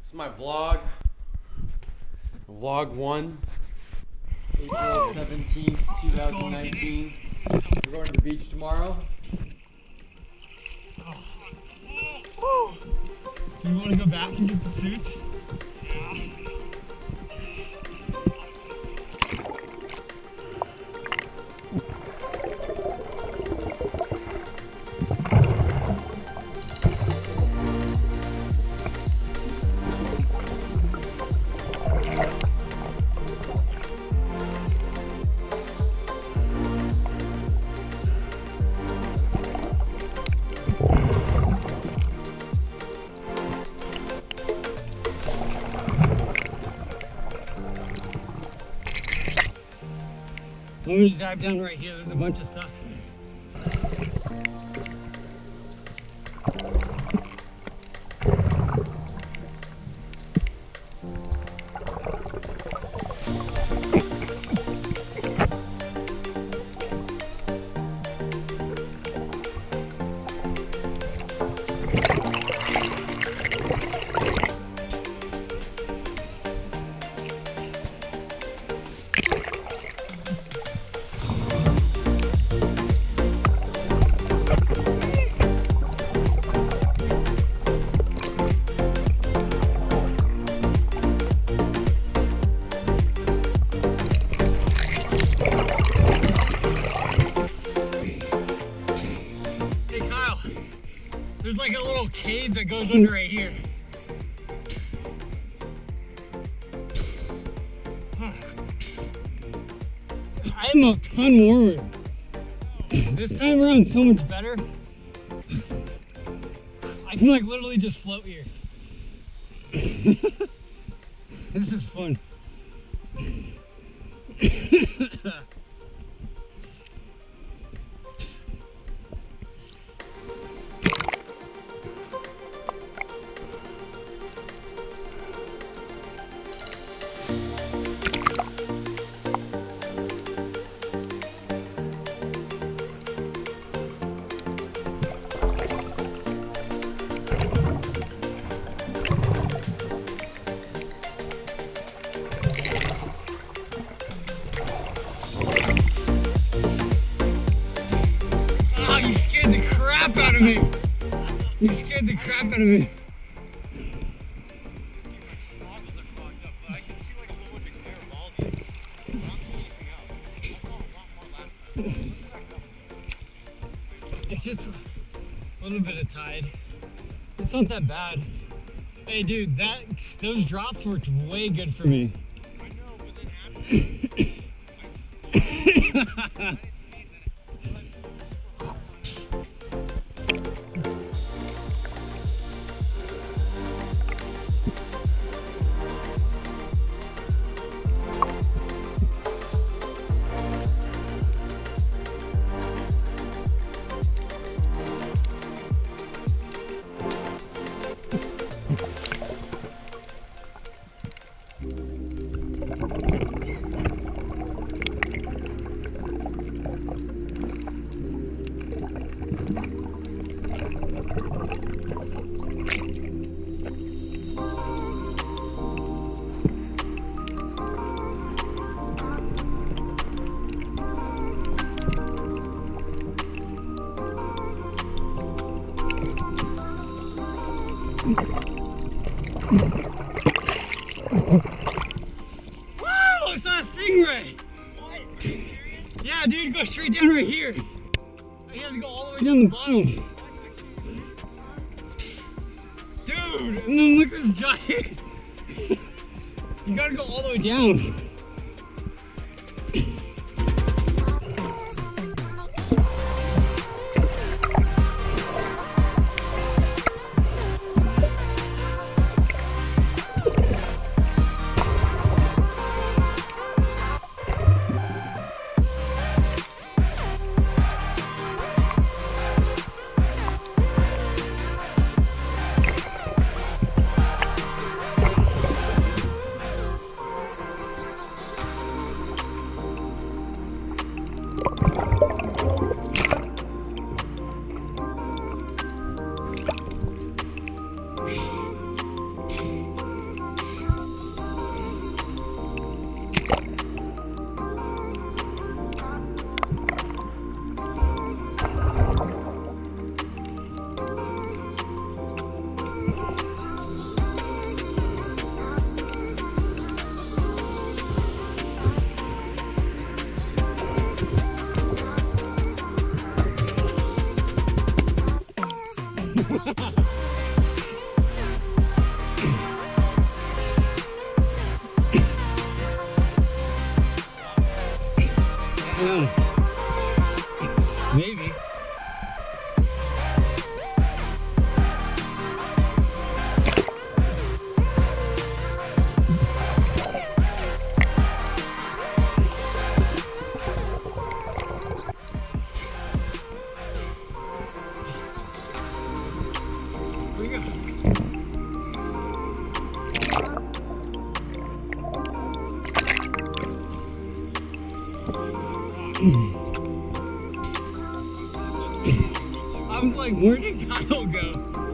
It's my vlog. Vlog 1, April 17th, 2019. We're going to the beach tomorrow. Do you want to go back and get the suits? Yeah. I'm going to dive down right here. There's a bunch of stuff. There's like a little cave that goes under right here. I am a ton warmer. This time around so much better. I can like literally just float here. This is fun. Out of me. You scared the crap out of me. It's just a little bit of tide. It's not that bad. Hey dude, those drops worked way good for me. I know, but then after Whoa, it's not a stingray! What? Are you serious? Yeah, dude, go straight down right here. You have to go all the way down the bottom. Dude, and then look at this giant. You gotta go all the way down. I was like, where did Kyle go?